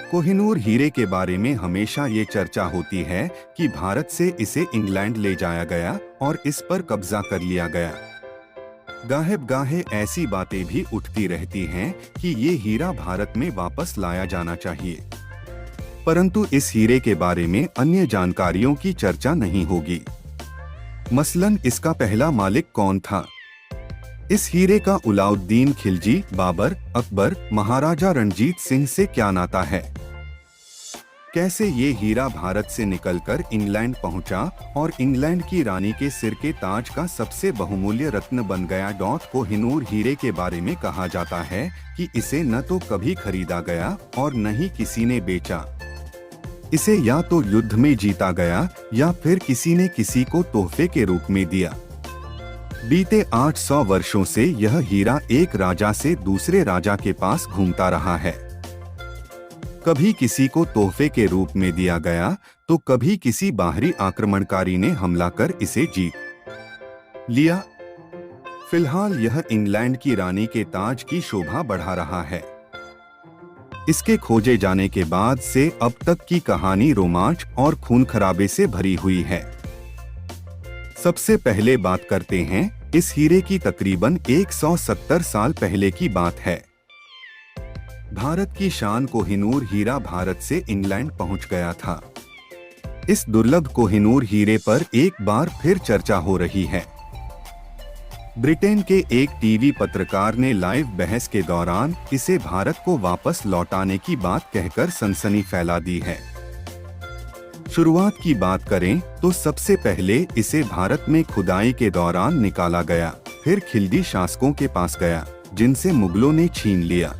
कोहिनूर हीरे के बारे में हमेशा ये चर्चा होती है कि भारत से इसे इंग्लैंड ले जाया गया और इस पर कब्जा कर लिया गया। गाहे ऐसी बातें भी उठती रहती हैं कि ये हीरा भारत में वापस लाया जाना चाहिए, परंतु इस हीरे के बारे में अन्य जानकारियों की चर्चा नहीं होगी। मसलन इसका पहला मालिक कौन था? इस हीरे का अलाउद्दीन खिलजी, बाबर, अकबर, महाराजा रणजीत सिंह से क्या नाता है? कैसे ये हीरा भारत से निकलकर इंग्लैंड पहुंचा और इंग्लैंड की रानी के सिर के ताज का सबसे बहुमूल्य रत्न बन गया? कोहिनूर हीरे के बारे में कहा जाता है कि इसे न तो कभी खरीदा गया और न ही किसी ने बेचा। इसे या तो युद्ध में जीता गया या फिर किसी ने किसी को तोहफे के रूप में दिया। बीते 800 वर्षों से यह हीरा एक राजा से दूसरे राजा के पास घूमता रहा है। कभी किसी को तोहफे के रूप में दिया गया तो कभी किसी बाहरी आक्रमणकारी ने हमला कर इसे जीत लिया। फिलहाल यह इंग्लैंड की रानी के ताज की शोभा बढ़ा रहा है। इसके खोजे जाने के बाद से अब तक की कहानी रोमांच और खून खराबे से भरी हुई है। सबसे पहले बात करते हैं इस हीरे की। तकरीबन 170 साल पहले की बात है। भारत की शान कोहिनूर हीरा भारत से इंग्लैंड पहुंच गया था। इस दुर्लभ कोहिनूर हीरे पर एक बार फिर चर्चा हो रही है। ब्रिटेन के एक टीवी पत्रकार ने लाइव बहस के दौरान इसे भारत को वापस लौटाने की बात कहकर सनसनी फैला दी है। शुरुआत की बात करें तो सबसे पहले इसे भारत में खुदाई के दौरान निकाला गया, फिर खिलजी शासकों के पास गया जिनसे मुगलों ने छीन लिया।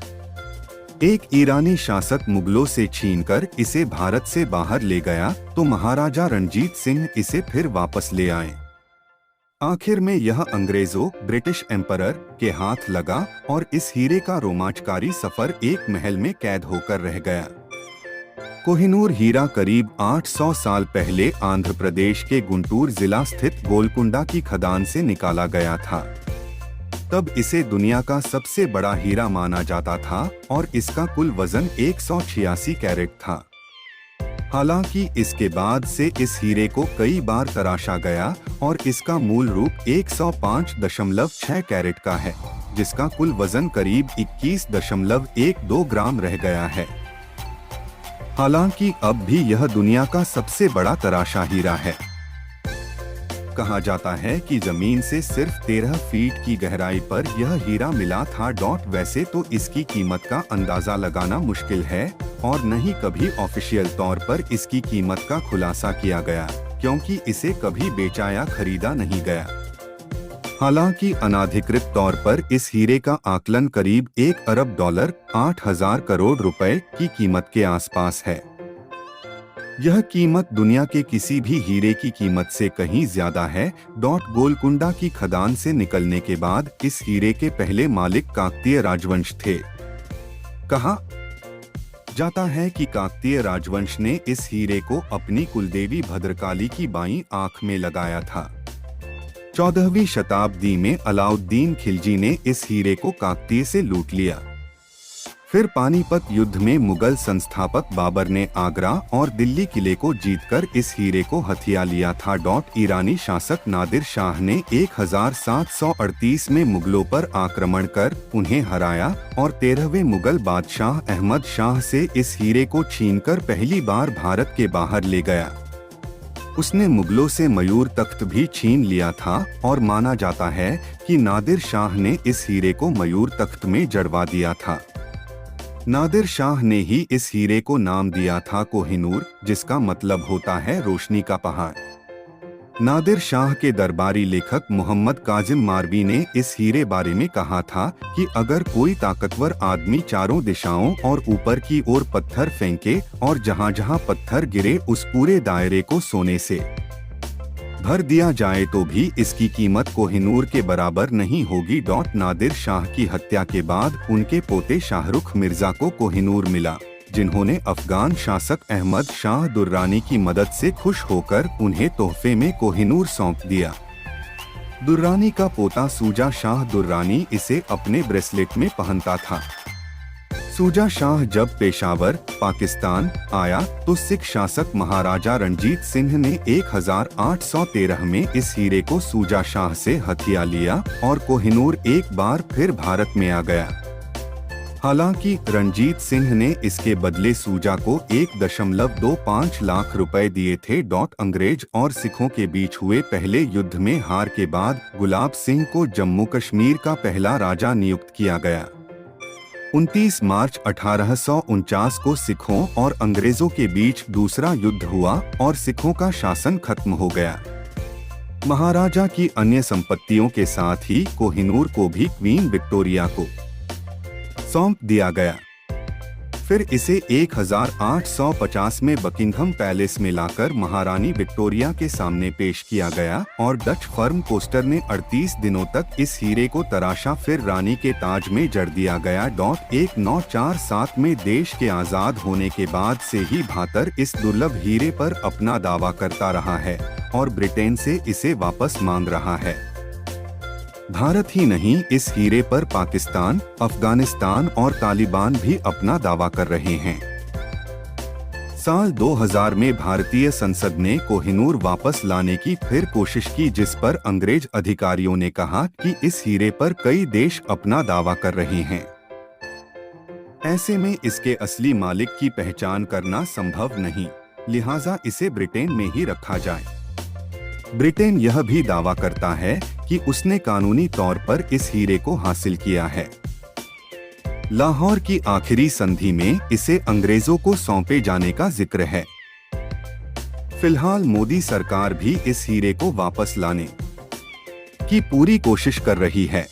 एक ईरानी शासक मुगलों से छीनकर इसे भारत से बाहर ले गया तो महाराजा रणजीत सिंह इसे फिर वापस ले आए। आखिर में यह अंग्रेजों, ब्रिटिश एम्परर के हाथ लगा और इस हीरे का रोमांचकारी सफर एक महल में कैद होकर रह गया। कोहिनूर हीरा करीब 800 साल पहले आंध्र प्रदेश के गुंटूर जिला स्थित गोलकुंडा की खदान से निकाला गया था। तब इसे दुनिया का सबसे बड़ा हीरा माना जाता था और इसका कुल वजन 186 कैरेट था। हालांकि इसके बाद से इस हीरे को कई बार तराशा गया और इसका मूल रूप 105.6 कैरेट का है, जिसका कुल वजन करीब 21.12 ग्राम रह गया है। हालांकि अब भी यह दुनिया का सबसे बड़ा तराशा हीरा है। कहा जाता है कि जमीन से सिर्फ 13 फीट की गहराई पर यह हीरा मिला था। वैसे तो इसकी कीमत का अंदाजा लगाना मुश्किल है और न ही कभी ऑफिशियल तौर पर इसकी कीमत का खुलासा किया गया, क्योंकि इसे कभी बेचा या खरीदा नहीं गया। हालांकि अनाधिकृत तौर पर इस हीरे का आकलन करीब $1 अरब $8,000 करोड़ रुपए की कीमत के आसपास है। यह कीमत दुनिया के किसी भी हीरे की कीमत से कहीं ज्यादा है। गोलकुंडा की खदान से निकलने के बाद इस हीरे के पहले मालिक काकतीय राजवंश थे। कहा जाता है कि काकतीय राजवंश ने इस हीरे को अपनी कुलदेवी भद्रकाली की बाईं आंख में लगाया था। 14वीं शताब्दी में अलाउद्दीन खिलजी ने इस हीरे को काकतीय से लूट लिया। फिर पानीपत युद्ध में मुगल संस्थापक बाबर ने आगरा और दिल्ली किले को जीतकर इस हीरे को हथिया लिया था। ईरानी शासक नादिर शाह ने 1738 में मुगलों पर आक्रमण कर उन्हें हराया और 13वें मुगल बादशाह अहमद शाह से इस हीरे को छीनकर पहली बार भारत के बाहर ले गया। उसने मुगलों से मयूर तख्त भी छीन लिया था और माना जाता है कि नादिर शाह ने इस हीरे को मयूर तख्त में जड़वा दिया था। नादिर शाह ने ही इस हीरे को नाम दिया था कोहिनूर, जिसका मतलब होता है रोशनी का पहाड़। नादिर शाह के दरबारी लेखक मोहम्मद काजिम मारवी ने इस हीरे बारे में कहा था कि अगर कोई ताकतवर आदमी चारों दिशाओं और ऊपर की ओर पत्थर फेंके और जहां जहां पत्थर गिरे उस पूरे दायरे को सोने से भर दिया जाए तो भी इसकी कीमत कोहिनूर के बराबर नहीं होगी। नादिर शाह की हत्या के बाद उनके पोते शाहरुख मिर्जा को कोहिनूर मिला, जिन्होंने अफगान शासक अहमद शाह दुर्रानी की मदद से खुश होकर उन्हें तोहफे में कोहिनूर सौंप दिया। दुर्रानी का पोता सूजा शाह दुर्रानी इसे अपने ब्रेसलेट में पहनता था। सूजा शाह जब पेशावर, पाकिस्तान आया तो सिख शासक महाराजा रणजीत सिंह ने 1813 में इस हीरे को सूजा शाह से हथिया लिया और कोहिनूर एक बार फिर भारत में आ गया। हालांकि रणजीत सिंह ने इसके बदले सूजा को 1.25 लाख रुपए दिए थे। अंग्रेज और सिखों के बीच हुए पहले युद्ध में हार के बाद गुलाब सिंह को जम्मू कश्मीर का पहला राजा नियुक्त किया गया। 29 मार्च 1849 को सिखों और अंग्रेजों के बीच दूसरा युद्ध हुआ और सिखों का शासन खत्म हो गया। महाराजा की अन्य संपत्तियों के साथ ही कोहिनूर को भी क्वीन विक्टोरिया को सौंप दिया गया। फिर इसे 1850 में बकिंघम पैलेस में लाकर महारानी विक्टोरिया के सामने पेश किया गया और डच फर्म कोस्टर ने 38 दिनों तक इस हीरे को तराशा, फिर रानी के ताज में जड़ दिया गया। 1947 में देश के आजाद होने के बाद से ही भातर इस दुर्लभ हीरे पर अपना दावा करता रहा है और ब्रिटेन से इसे वापस मांग रहा है। भारत ही नहीं, इस हीरे पर पाकिस्तान, अफगानिस्तान और तालिबान भी अपना दावा कर रहे हैं। साल 2000 में भारतीय संसद ने कोहिनूर वापस लाने की फिर कोशिश की, जिस पर अंग्रेज अधिकारियों ने कहा कि इस हीरे पर कई देश अपना दावा कर रहे हैं। ऐसे में इसके असली मालिक की पहचान करना संभव नहीं, लिहाजा इसे ब्रिटेन में ही रखा जाए। ब्रिटेन यह भी दावा करता है कि उसने कानूनी तौर पर इस हीरे को हासिल किया है। लाहौर की आखिरी संधि में इसे अंग्रेजों को सौंपे जाने का जिक्र है। फिलहाल मोदी सरकार भी इस हीरे को वापस लाने की पूरी कोशिश कर रही है।